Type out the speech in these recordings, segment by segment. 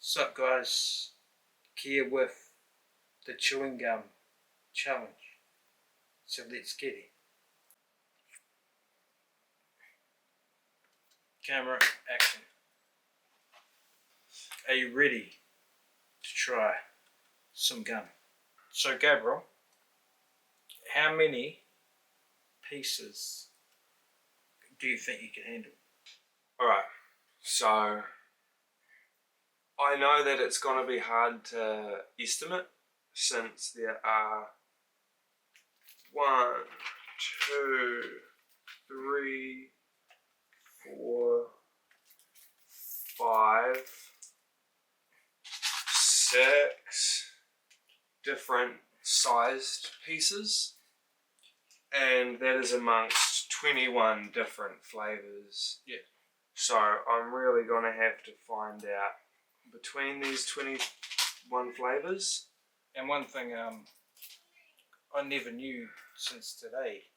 What's up guys, here with the chewing gum challenge, so let's get it. Camera action. Are you ready to try some gum? So Gabriel, how many pieces do you think you can handle? Alright, so I know that it's going to be hard to estimate since there are 1, 2, 3, 4, 5, 6 different sized pieces, and that is amongst 21 different flavours. Yeah. So I'm really going to have to find out between these 21 flavours. And one thing I never knew since today,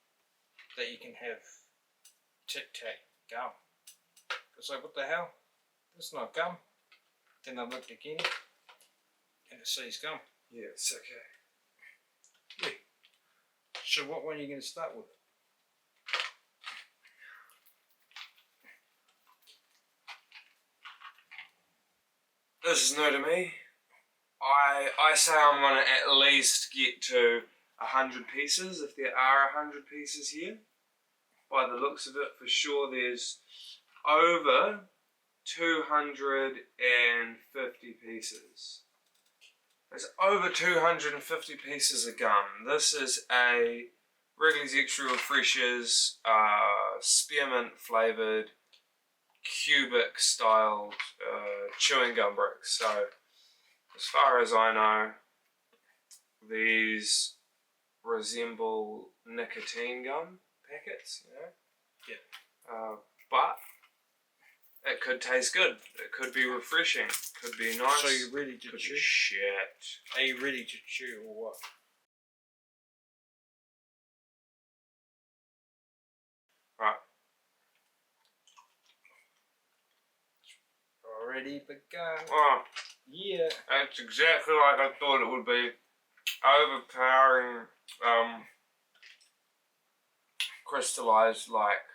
that you can have Tic Tac gum. It's like, what the hell? That's not gum. Then I looked again and it says gum. Yeah, it's okay. Yeah. So what one are you going to start with? This is new to me. I say I'm going to at least get to 100 pieces, if there are 100 pieces here. By the looks of it, for sure there's over 250 pieces. There's over 250 pieces of gum. This is a Wrigley's Extra Refreshers spearmint flavoured cubic styled chewing gum bricks. So as far as I know, these resemble nicotine gum packets, you know. Yeah. But it could taste good. It could be refreshing. Could be nice. So you're ready to could chew? Be shit. Are you ready to chew or what? Right. Already begun. Oh, Yeah. it's exactly like I thought it would be. Overpowering, crystallized, like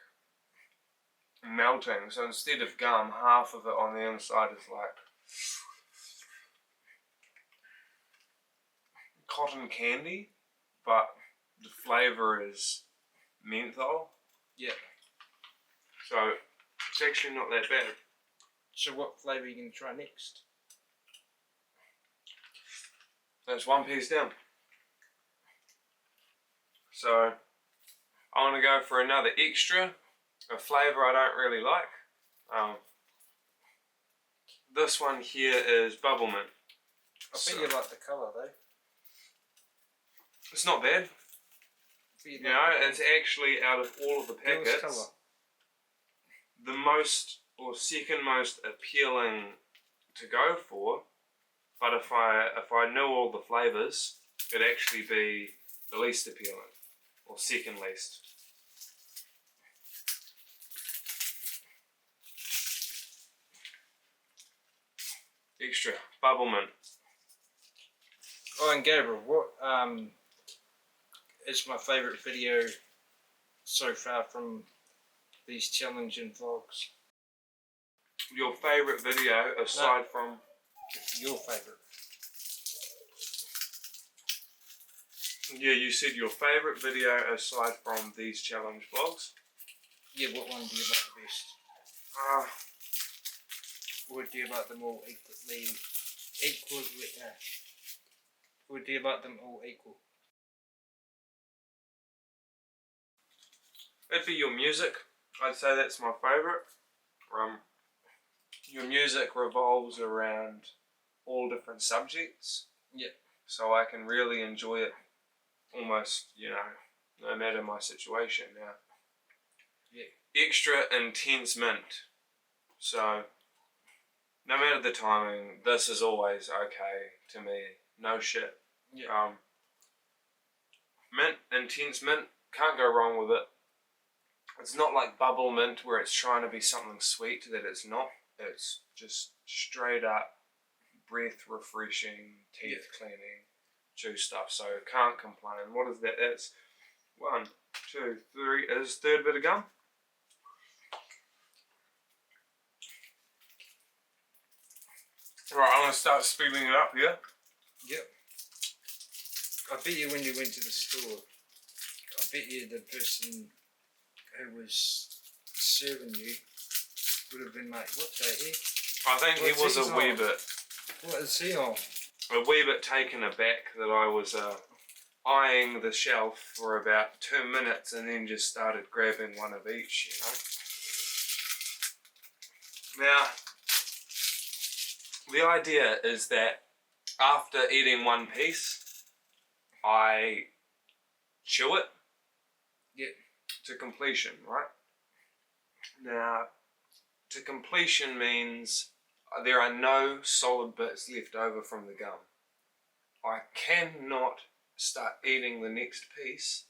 melting. So instead of gum, half of it on the inside is like cotton candy, but the flavour is menthol. Yeah. So it's actually not that bad. So what flavour are you going to try next? That's one piece down. So I want to go for another extra, a flavour I don't really like. This one here is bubble mint. I bet you like the colour though. It's not bad. You know, it's actually, out of all of the packets, the most or second most appealing to go for. But if I knew all the flavours, it'd actually be the least appealing, or second least. Extra bubble mint. Oh, and Gabriel, what is my favourite video so far from these challenging vlogs? Your favourite video aside from... Your favourite. Yeah, you said your favourite video aside from these challenge vlogs. Yeah, what one do you like the best? Or do you like them all equally? Or do you like them all equal? It'd be your music. I'd say that's my favourite. Your music revolves around all different subjects. Yeah. So I can really enjoy it almost, you know, no matter my situation now. Yeah. Extra intense mint. So no matter the timing, this is always okay to me. No shit. Yeah. Mint, intense mint, can't go wrong with it. It's not like bubble mint where it's trying to be something sweet that it's not. It's just straight up breath refreshing, teeth cleaning, chew stuff. So can't complain. What is that? That's 1, 2, 3. Is third bit of gum? Right, I'm gonna start speeding it up here. Yep. I bet you when you went to the store, I bet you the person who was serving you would have been like, what the heck? I think he was a wee bit. What is he on? A wee bit taken aback that I was eyeing the shelf for about 2 minutes and then just started grabbing one of each, you know. Now, the idea is that after eating one piece, I chew it to completion, right? Now, to completion means there are no solid bits left over from the gum. I cannot start eating the next piece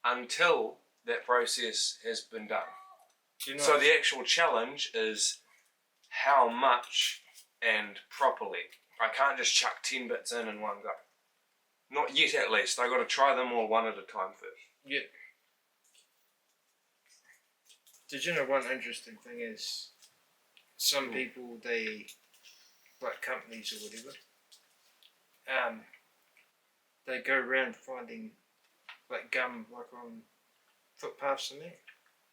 until that process has been done. So the actual challenge is how much and properly. I can't just chuck 10 bits in one go. Not yet, at least. I got to try them all one at a time first. Yeah. Did you know one interesting thing is some people, they, like companies or whatever, they go around finding like gum like on footpaths and that.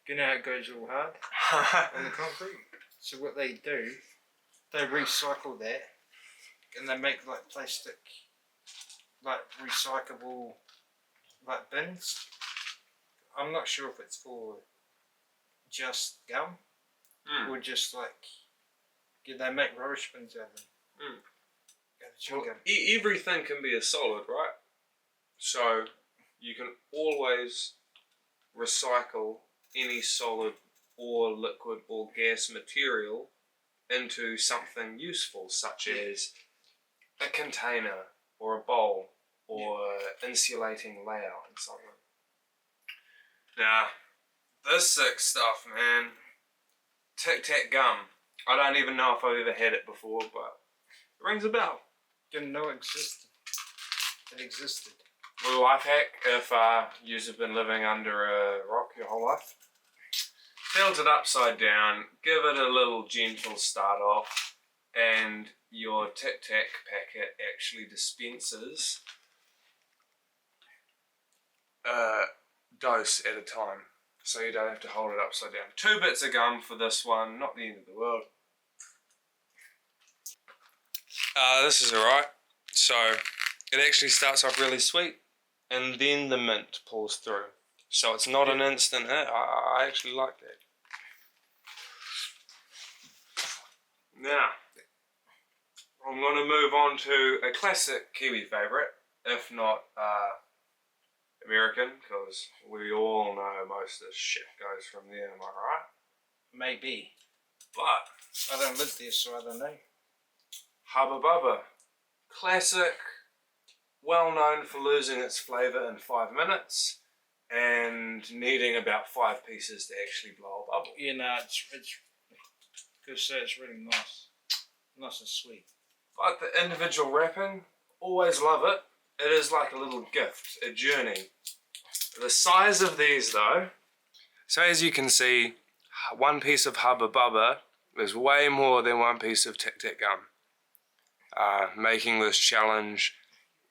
You know how it goes all hard on the concrete? So what they do, they recycle that and they make like plastic, like recyclable like bins. I'm not sure if it's for just gum or just like, yeah, they make rubbish bins out of them. Well, everything can be a solid, right? So you can always recycle any solid or liquid or gas material into something useful, such as a container or a bowl or insulating layout and something. Now, this sick stuff, man. Tic Tac gum. I don't even know if I've ever had it before, but it rings a bell. Didn't know it existed. It existed. Well, life hack if you've been living under a rock your whole life. Tilt it upside down, give it a little gentle start off, and your Tic Tac packet actually dispenses a dose at a time. So you don't have to hold it upside down. 2 bits of gum for this one, not the end of the world. This is alright. So it actually starts off really sweet and then the mint pulls through. So it's not an instant hit. I actually like that. Now, I'm going to move on to a classic Kiwi favourite, if not American, because we all know most of this shit goes from there, am I right? Maybe. But I don't live there, so I don't know. Hubba Bubba. Classic, well known for losing its flavour in 5 minutes and needing about 5 pieces to actually blow a bubble. Yeah, no, it's good to say it's really nice. Nice and sweet. But the individual wrapping, always love it. It is like a little gift, a journey. The size of these though, so as you can see, 1 piece of Hubba Bubba is way more than 1 piece of Tic Tac gum. Making this challenge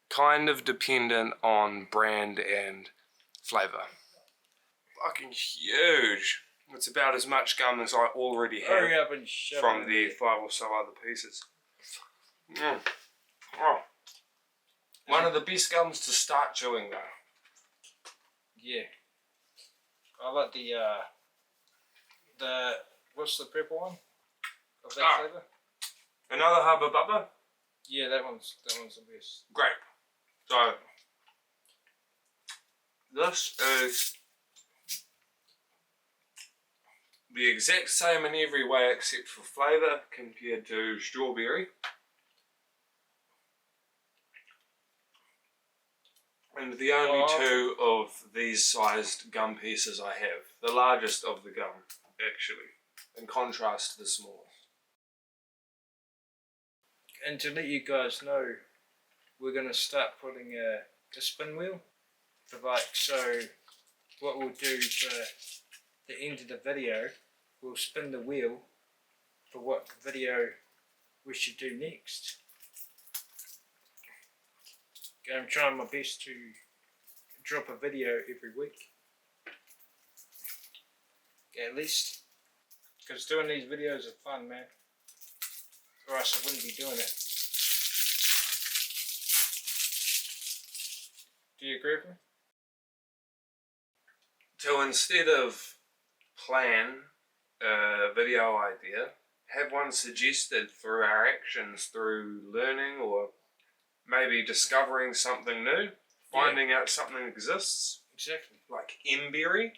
kind of dependent on brand and flavour. Fucking huge. It's about as much gum as I already have. Hurry up and shove from it the 5 or so other pieces. Oh. One of the best gums to start chewing though. Yeah. I like the what's the purple one? Of that flavour? Another Hubba Bubba? Yeah, that one's the best. Great. So this is the exact same in every way except for flavour compared to strawberry. And the only 2 of these sized gum pieces I have. The largest of the gum, actually, in contrast to the smallest. And to let you guys know, we're going to start putting a spin wheel for so what we'll do for the end of the video, we'll spin the wheel for what video we should do next. I'm trying my best to drop a video every week, at least, because doing these videos are fun, man, or else I wouldn't be doing it. Do you agree with me? So instead of plan a video idea, have one suggested through our actions, through learning or maybe discovering something new, finding out something exists. Exactly. Like emberry,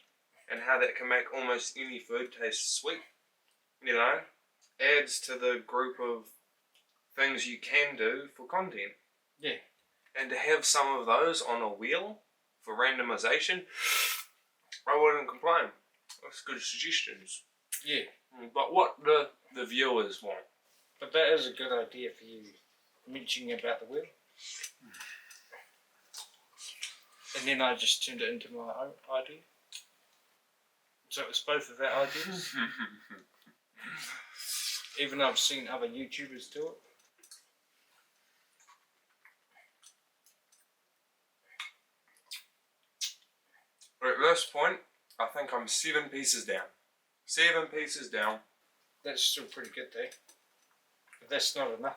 and how that can make almost any food taste sweet. You know, adds to the group of things you can do for content. Yeah. And to have some of those on a wheel for randomization, I wouldn't complain. That's good suggestions. Yeah. But what the viewers want. But that is a good idea for you mentioning about the wheel. And then I just turned it into my own idea. So it was both of our ideas. Even though I've seen other YouTubers do it. At this point, I think I'm 7 pieces down. 7 pieces down. That's still pretty good though. But that's not enough.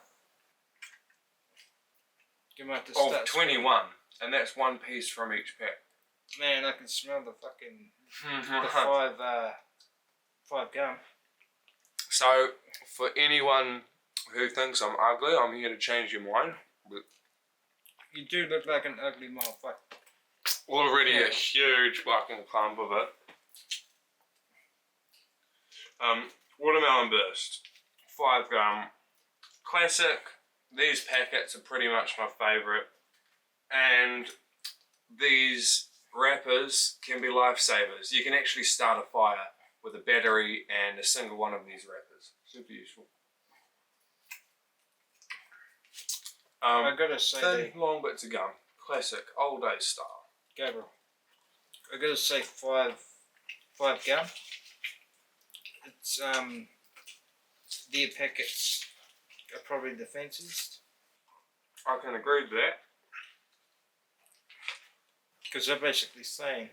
You might have to start 21. And that's 1 piece from each pack. Man, I can smell the fucking the 5 gum. So, for anyone who thinks I'm ugly, I'm here to change your mind. But you do look like an ugly motherfucker. Already a huge fucking clump of it. Watermelon Burst. 5 gum. Classic. These packets are pretty much my favourite. And these wrappers can be lifesavers. You can actually start a fire with a battery and a single one of these wrappers. Super useful. I gotta say, thin, long bits of gum. Classic, old days style. Gabriel, I gotta say 5 gum. It's their packets are probably the fanciest. I can agree with that. Because they're basically saying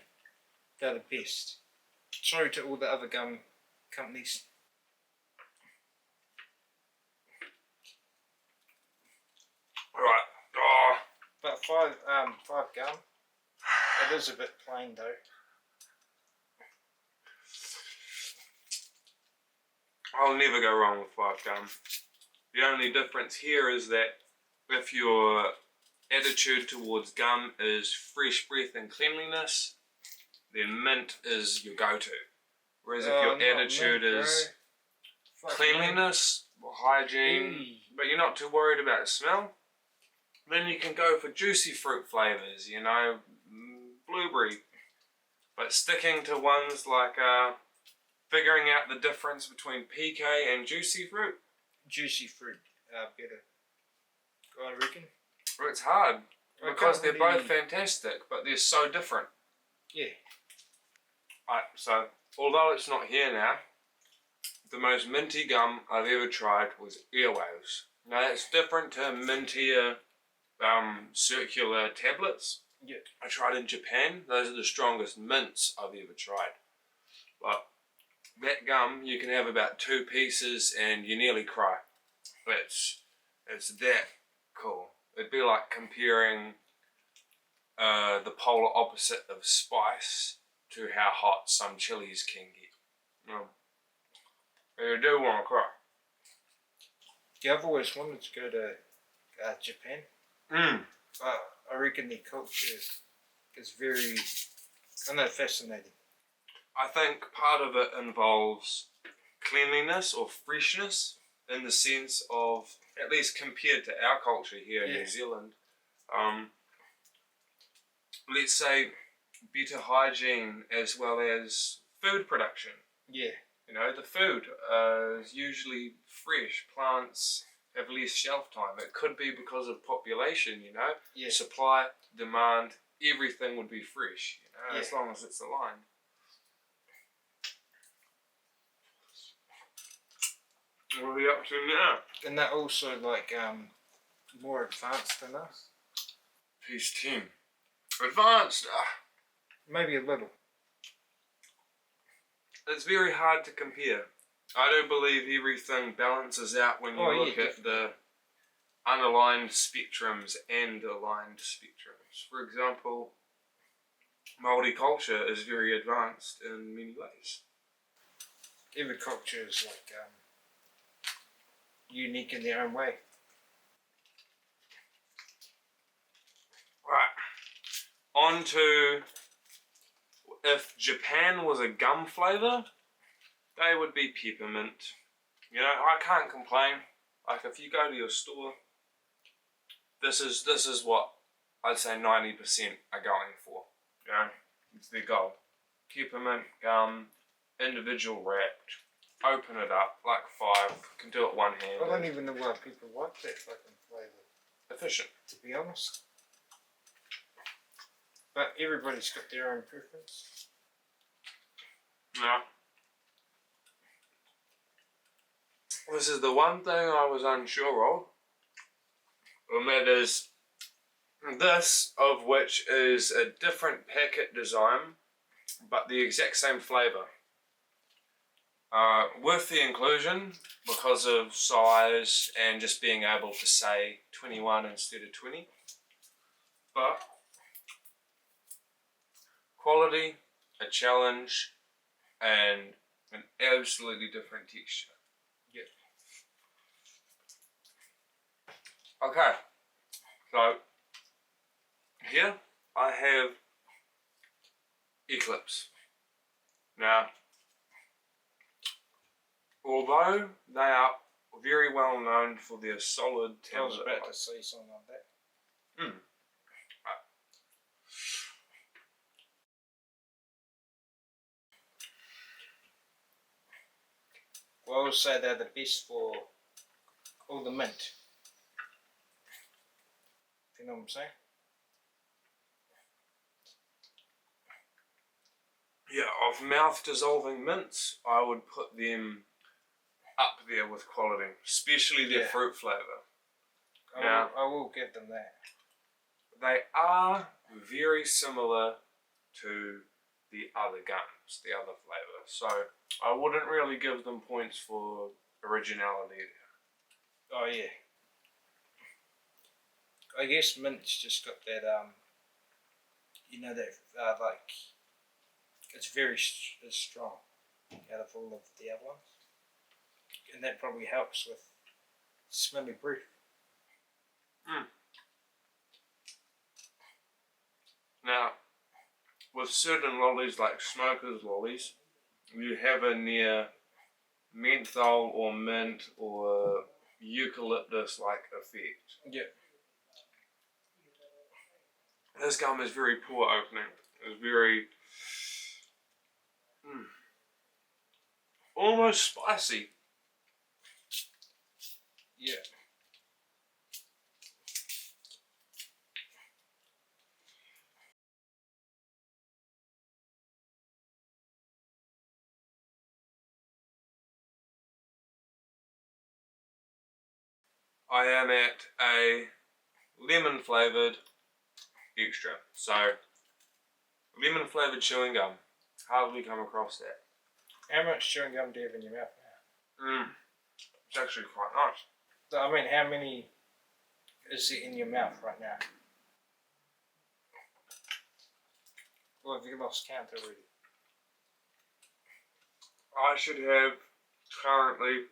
they're the best. Sorry to all the other gum companies. Right. Oh. But 5 gum, it is a bit plain though. I'll never go wrong with 5 gum. The only difference here is that if your attitude towards gum is fresh breath and cleanliness, then mint is your go-to. Whereas if your attitude is cleanliness, hygiene, but you're not too worried about smell, then you can go for juicy fruit flavours, you know, blueberry. But sticking to ones like figuring out the difference between PK and juicy fruit. Juicy fruit, better. I reckon. Well, it's hard because they're both fantastic, but they're so different. Yeah. Right, so although it's not here now, the most minty gum I've ever tried was Airwaves. Now that's different to mintier circular tablets. Yeah. I tried in Japan. Those are the strongest mints I've ever tried. But that gum, you can have about 2 pieces and you nearly cry. It's that cool. It'd be like comparing the polar opposite of spice to how hot some chilies can get. You do want to cry. Yeah, I've always wanted to go to Japan. I reckon their culture is very, fascinating. I think part of it involves cleanliness or freshness in the sense of, at least compared to our culture here in New Zealand, let's say better hygiene as well as food production. Yeah. You know, the food is usually fresh. Plants have less shelf time. It could be because of population, you know. Yeah. Supply, demand, everything would be fresh, you know, as long as it's aligned. What are we up to now? And that also like more advanced than us. Piece 10. Advanced. Maybe a little. It's very hard to compare. I do believe everything balances out when you look at the unaligned spectrums and aligned spectrums. For example, multiculture is very advanced in many ways. Every culture is like unique in their own way. Right. On to, if Japan was a gum flavour, they would be peppermint. You know, I can't complain. Like, if you go to your store, this is what I'd say 90% are going for. You know, it's their goal. Peppermint gum, individual wrapped. Open it up like 5. Can do it one-handed. I don't even know why people like that fucking flavour. Efficient, to be honest. But everybody's got their own preference. Yeah. This is the one thing I was unsure of, and that is this, of which is a different packet design, but the exact same flavour. With the inclusion, because of size and just being able to say 21 instead of 20, but quality, a challenge, and an absolutely different texture. Yep. Okay, so here I have Eclipse. Now, although they are very well known for their solid tablet. I was about to say something like that. Well, I would say they're the best for all the mint. You know what I'm saying? Yeah, of mouth dissolving mints, I would put them up there with quality, especially their fruit flavour. I will give them that. They are very similar to the other gums, the other flavour, so I wouldn't really give them points for originality there. Oh yeah. I guess mint's just got that you know, that like, it's very it's strong out of all of the other ones, and that probably helps with smelly breath. Now, with certain lollies like smokers lollies, you have a near menthol or mint or eucalyptus like effect. Yeah. This gum is very poor opening. It's very almost spicy. Yeah. I am at a lemon flavoured extra. So, lemon flavoured chewing gum. Hardly come across that. How much chewing gum do you have in your mouth now? It's actually quite nice. So, I mean, how many is it in your mouth right now? Or have you lost count already? I should have currently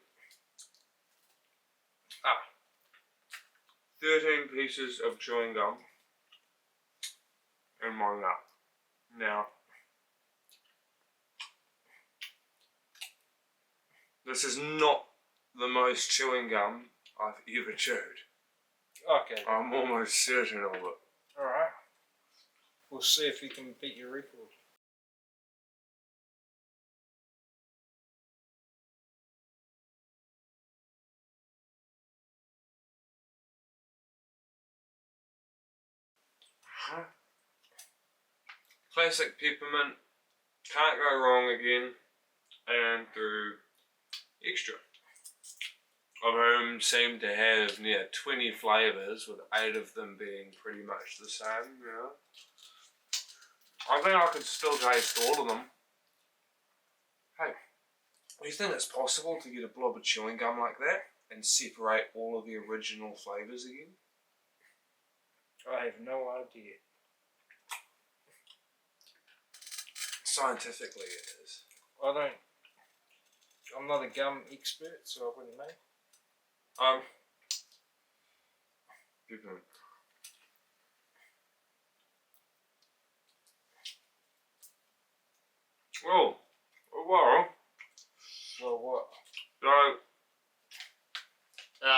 13 pieces of chewing gum in my mouth. Now, this is not the most chewing gum I've ever chewed. Okay. I'm almost certain of it. Alright. We'll see if we can beat your record. Classic peppermint, can't go wrong again, and through extra, of whom seem to have near 20 flavours, with 8 of them being pretty much the same, you know. I think I could still taste all of them. Hey, do you think it's possible to get a blob of chewing gum like that and separate all of the original flavours again? I have no idea. Scientifically it is. I'm not a gum expert, so I wouldn't know. Peppermint. Oh, well. Well, what? So,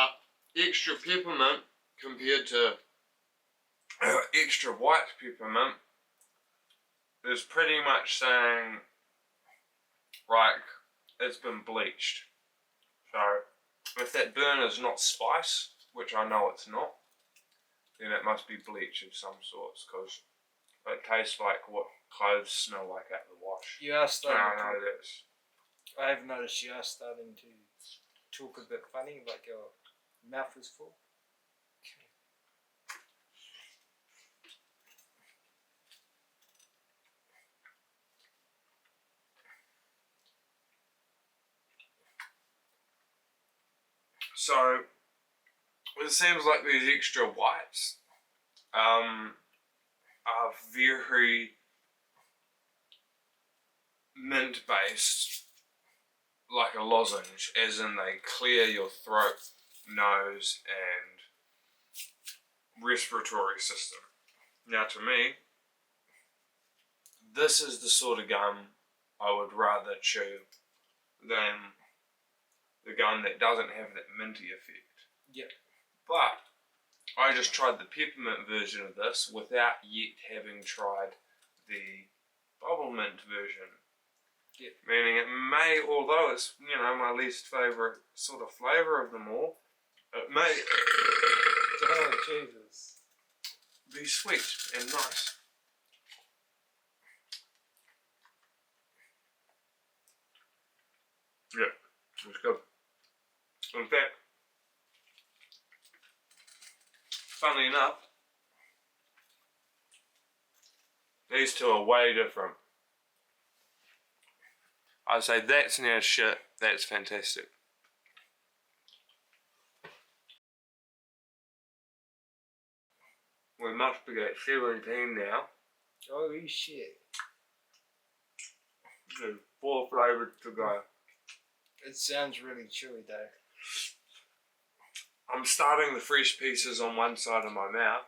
extra peppermint compared to extra white peppermint is pretty much saying, like, it's been bleached. So, if that burn is not spice, which I know it's not, then it must be bleach of some sorts, because it tastes like what clothes smell like at the wash. You are starting I have noticed you are starting to talk a bit funny, like your mouth is full. So, it seems like these extra whites are very mint based, like a lozenge, as in they clear your throat, nose and respiratory system. Now to me, this is the sort of gum I would rather chew than the gum that doesn't have that minty effect. Yep. But I just tried the peppermint version of this without yet having tried the bubble mint version. Yep. Meaning it may, although it's, you know, my least favourite sort of flavour of them all, it may Oh, Jesus. be sweet and nice. Yeah, it's good. In fact, funnily enough, these two are way different. I'd say that's now shit, that's fantastic. We must be at 17 now. Holy shit. There's 4 flavours to go. It sounds really chewy though. I'm starting the fresh pieces on one side of my mouth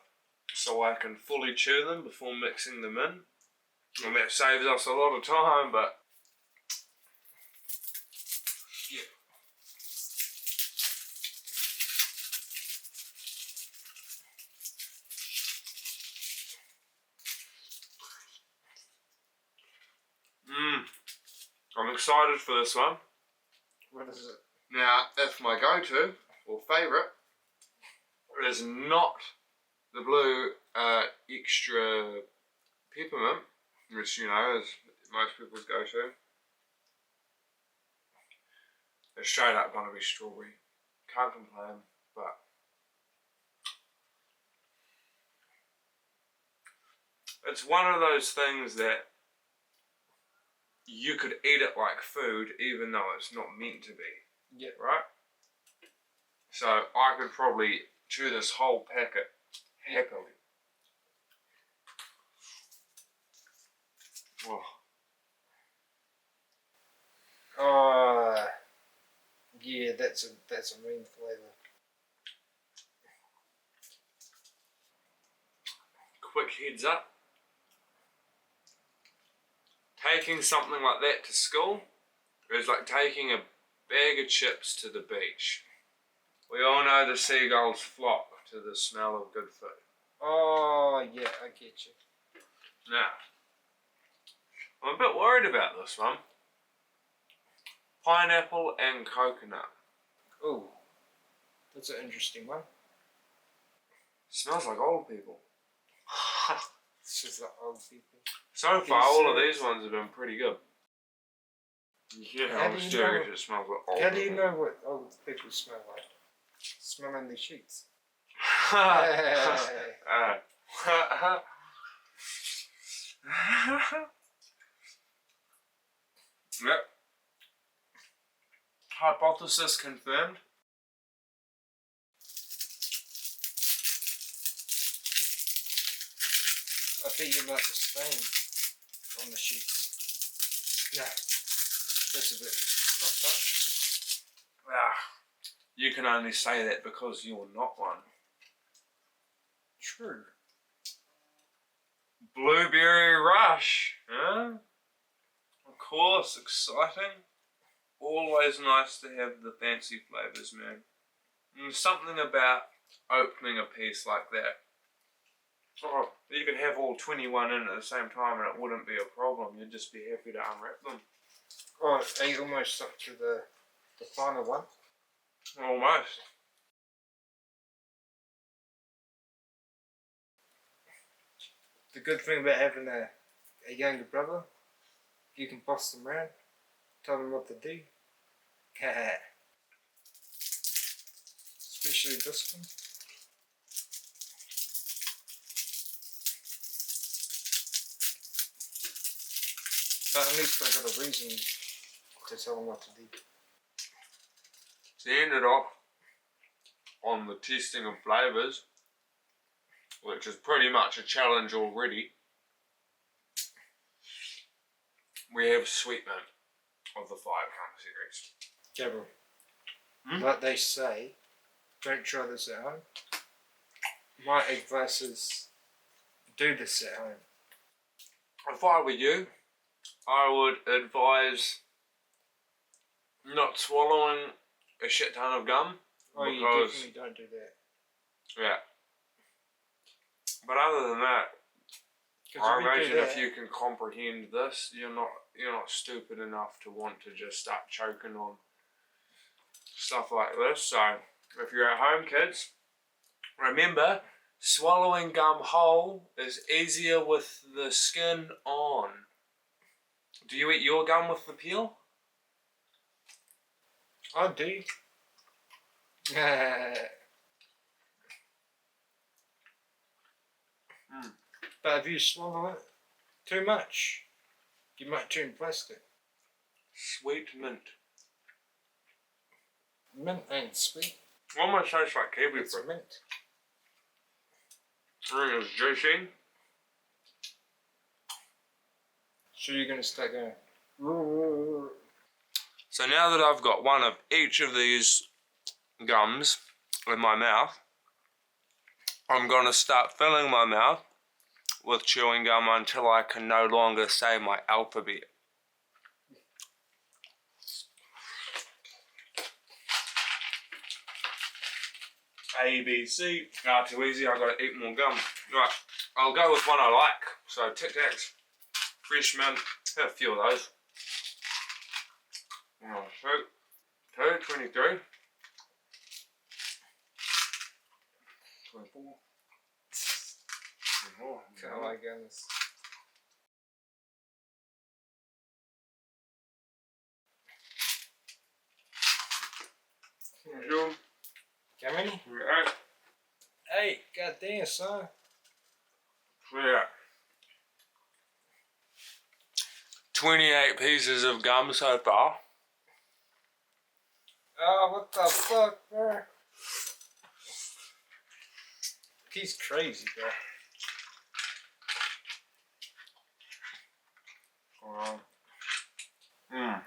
so I can fully chew them before mixing them in. And that saves us a lot of time, but yeah. I'm excited for this one. What is it? Now, if my go-to or favourite is not the blue extra peppermint, which, you know, is most people's go-to, it's straight up going to be strawberry. Can't complain, but it's one of those things that you could eat it like food even though it's not meant to be. Yeah. Right? So I could probably chew this whole packet happily. Oh, yeah, that's a mean flavour. Quick heads up. Taking something like that to school is like taking a bag of chips to the beach. We all know the seagulls flock to the smell of good food. Oh, yeah, I get you. Now, I'm a bit worried about this one. Pineapple and coconut. Oh, that's an interesting one. Smells like old people. It's just like old people. So far, all of these ones have been pretty good. Yeah, How how do you mysterious know- it smells like old. How do you know what old people smell like? Smelling the sheets. Yep. Hypothesis confirmed. I bet you like the stain on the sheets. No, that's a bit fucked Ah, you can only say that because you're not one. up. True. Blueberry Rush, huh? Of course, exciting. Always nice to have the fancy flavours, man. And something about opening a piece like that. Oh, you could have all 21 in at the same time and it wouldn't be a problem. You'd just be happy to unwrap them. Oh, are you almost up to the final one? Almost. The good thing about having a younger brother, you can boss them around, tell them what to do. Especially this one. But at least I got a reason to tell them what to do. To end it off on the testing of flavours, which is pretty much a challenge already, we have Sweet Mint of the 5 gum series. Gabriel, like they say, don't try this at home. My advice is do this at home. If I were you, I would advise not swallowing a shit ton of gum. Oh, you because, definitely don't do that. yeah. But other than that, I imagine if you can comprehend this, you're not stupid enough to want to just start choking on stuff like this. So if you're at home, kids, remember, swallowing gum whole is easier with the skin on. Do you eat your gum with the peel? I do. But if you swallow it too much, you might turn plastic. Sweet mint. Mint ain't sweet. Almost tastes like kiwi It's fruit. mint. It's juicy. So you're gonna start going. So now that I've got one of each of these gums in my mouth, I'm going to start filling my mouth with chewing gum until I can no longer say my alphabet. A, B, C. Ah, too easy, I've got to eat more gum. Right, I'll go with one I like. So Tic Tacs, fresh mint, have a few of those. 23, 24. Oh my goodness. How many? Yeah. 8. Goddamn, son. Yeah. 28 pieces of gum so far. Oh, what the fuck, bro? He's crazy, bro.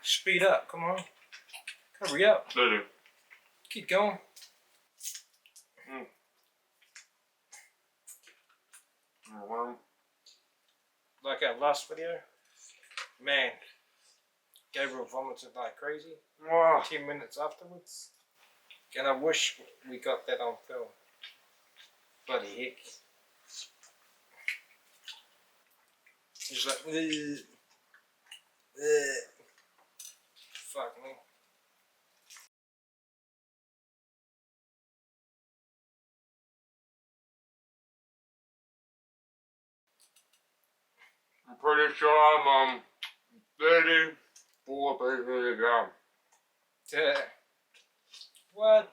Speed up, come on. Hurry up. Dude. Keep going. Like our last video, man, Gabriel vomited like crazy. Wow. 10 minutes afterwards. And I wish we got that on film. Bloody heck. He's like, ugh. Ugh. Fuck me. I'm pretty sure I'm on 34 pieces of gum. What?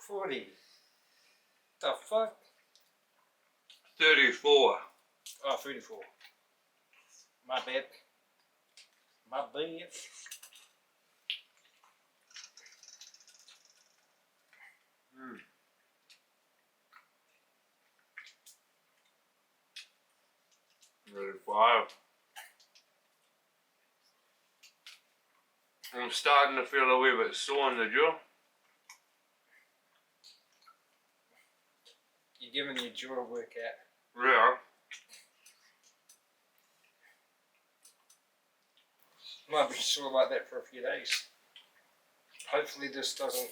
$40. The fuck? 34. Oh, 34. My bad. My bad. Mm. 35. I'm starting to feel a wee bit sore in the jaw. You're giving your jaw a workout. Yeah. Might be sore like that for a few days. Hopefully this doesn't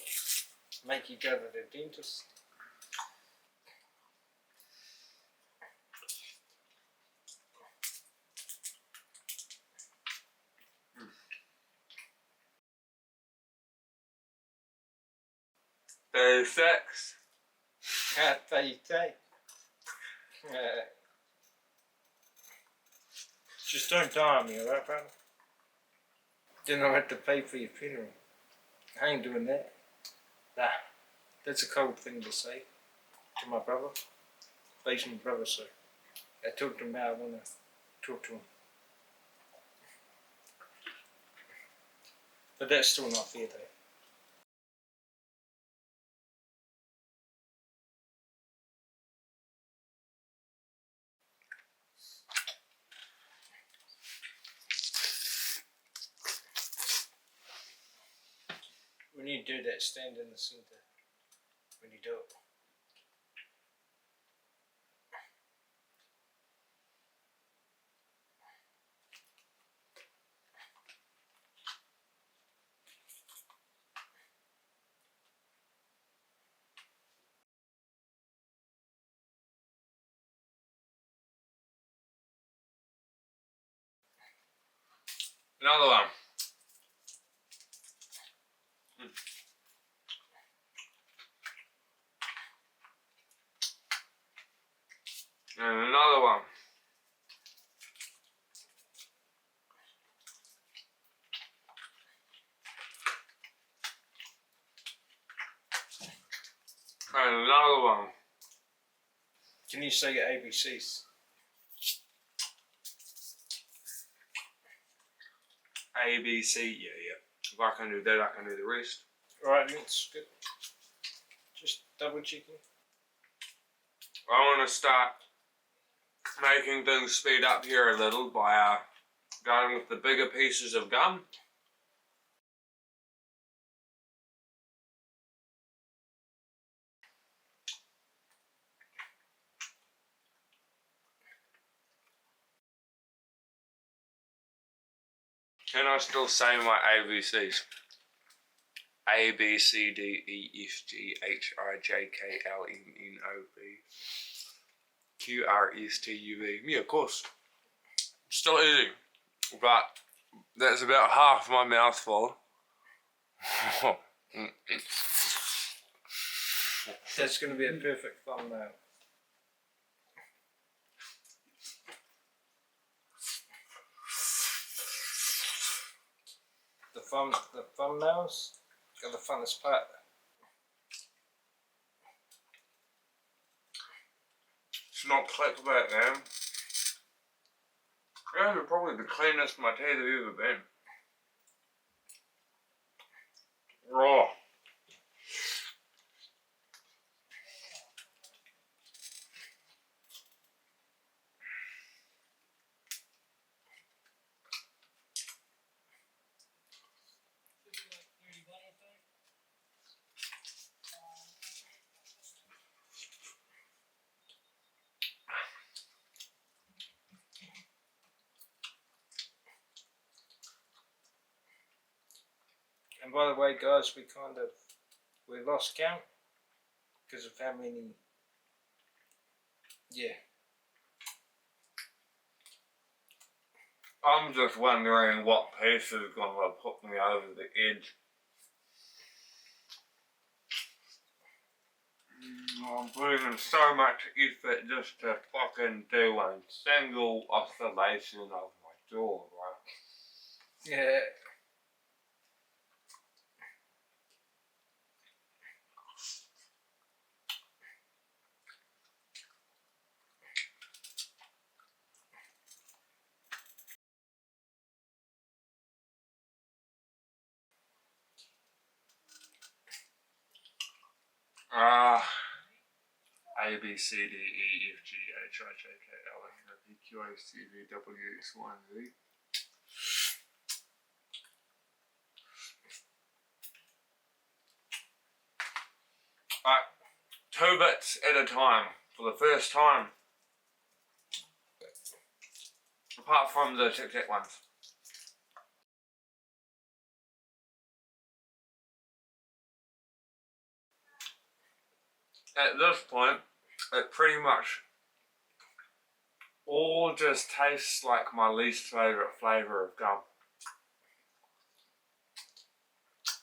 make you go to the dentist. Day 6. Just don't die on me, alright, brother? Then I'll have to pay for your funeral. I ain't doing that. Nah, that's a cold thing to say to my brother. But he's my brother, so I talked to him how I want to talk to him. But that's still not fair, though. When you do that, stand in the centre when you do it. Another one. And another one. And another one. Can you say your ABCs? A, B, C, yeah. If I can do that, I can do the rest. Alright, that's good. Just double checking. I want to start making things speed up here a little by going with the bigger pieces of gum. Can I still say my ABCs? A, B, C, D, E, F, G, H, I, J, K, L, M, N, O, P, Q, R, S, T, U, V. Yeah, of course. Still easy. But that's about half my mouthful. That's going to be a perfect thumbnail. The thumbnails are the funnest part. It's not clickbait, man. Those are probably the cleanest my teeth have ever been. Raw. And by the way, guys, we lost count because of how many. Yeah. I'm just wondering what piece is going to put me over the edge. I'm putting in so much effort just to fucking do a single oscillation of my jaw, right? Yeah. A, B, C, D, E, F, G, H, I, J, K, L, M, N, P, Q, R, S, T, V, W, X, Y, and Z. Alright, 2 bits at a time for the first time. Apart from the Tic Tac ones. At this point, it pretty much all just tastes like my least favourite flavour of gum.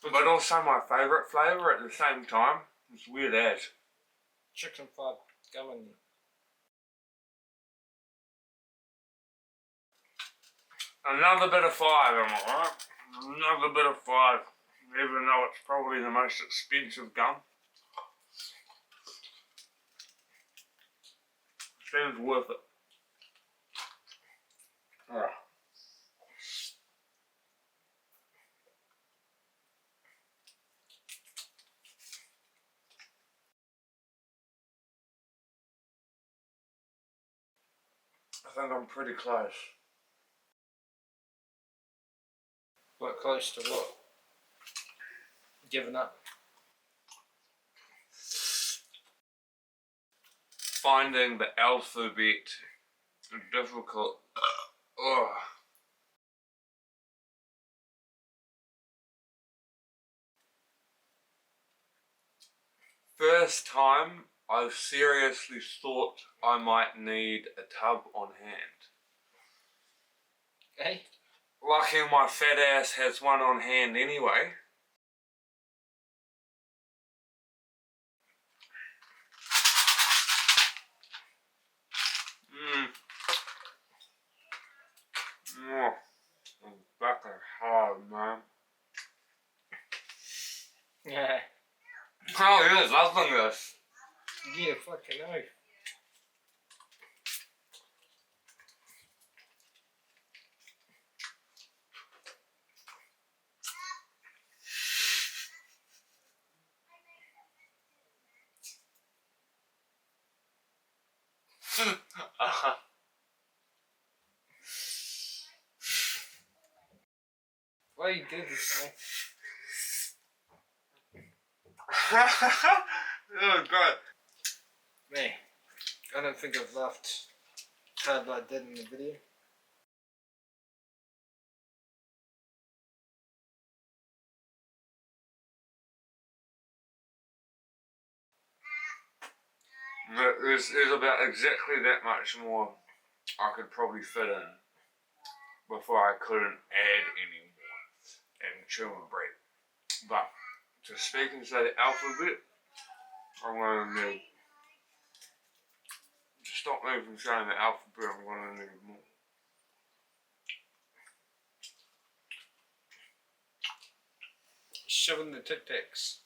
But also my favourite flavour at the same time. It's weird as. Chicken fried gum in there. Another bit of 5, am I right? Another bit of 5. Even though it's probably the most expensive gum. Seems worth it. Oh. I think I'm pretty close. What, close to what? Giving up? Finding the alphabet difficult. Oh. First time I've seriously thought I might need a tub on hand. Hey? Lucky my fat ass has one on hand anyway. Oh, I'm fucking hard, man. Yeah. Oh, you're loving this. Yeah, fucking no. Why you do this, man? Oh god. Man, I don't think I've laughed hard like I did in the video. There's about exactly that much more I could probably fit in before I couldn't add any more and chew and break. But to speak and say the alphabet, I'm going to need, to stop me from saying the alphabet, I'm going to need more. Shoving the Tic Tacs.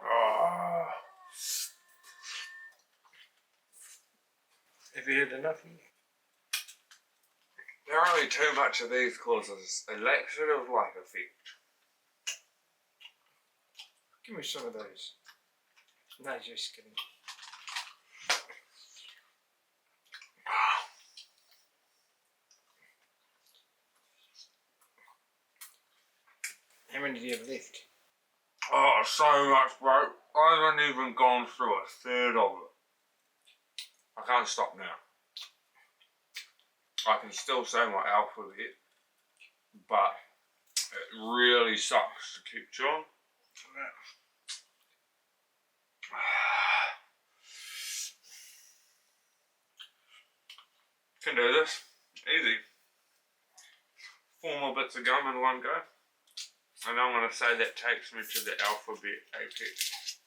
Oh. Have you had enough? Apparently too much of these causes a laxative-like effect. Give me some of those. No, just kidding. How many do you have left? Oh, so much, bro. I haven't even gone through a third of it. I can't stop now. I can still say my alphabet, but It really sucks to keep chewing. Can do this. Easy. 4 more bits of gum in one go. And I'm going to say that takes me to the alphabet apex.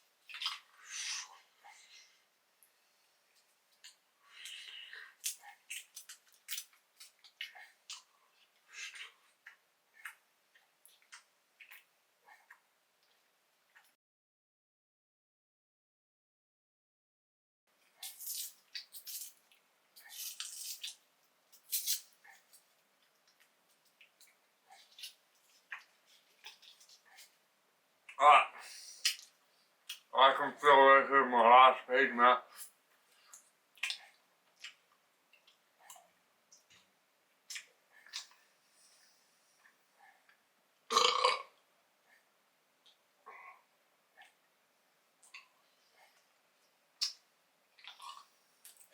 Alright. I can feel this is my last page, mate.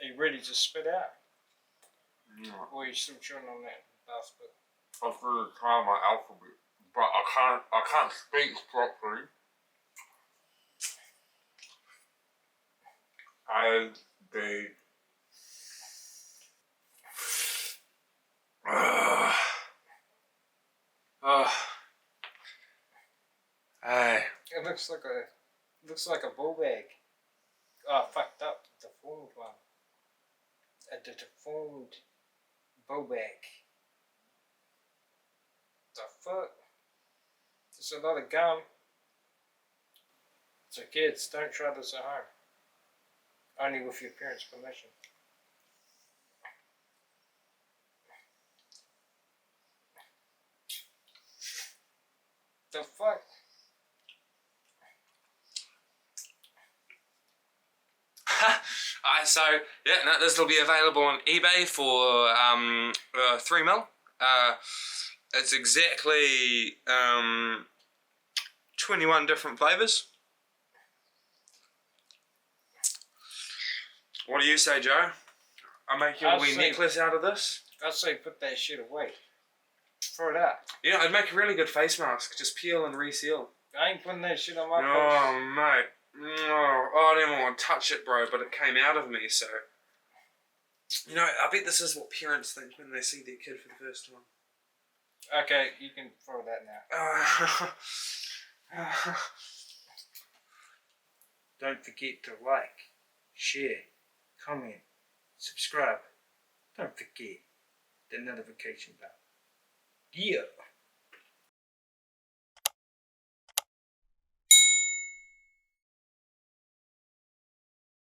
Are you ready to spit out? Yeah. Or are you still chewing on that last bit? I've really tried my alphabet, but I can't speak properly. A, B. Hey. It looks like a bull bag. Oh, fucked up. The deformed one. A deformed bull bag. The fuck? There's a lot of gum. So kids, don't try this at home. Only with your parents' permission. The fuck? So yeah, no, this will be available on eBay for 3 mil. It's exactly 21 different flavors. What do you say, Joe? I make you a wee necklace out of this. I'd say put that shit away. Throw it out. Yeah, I'd make a really good face mask. Just peel and reseal. I ain't putting that shit on my face. Oh, mate. No, I didn't want to touch it, bro, but it came out of me, so... You know, I bet this is what parents think when they see their kid for the first time. Okay, you can throw that now. Don't forget to like, share, comment, subscribe. Don't forget the notification bell. Yeah.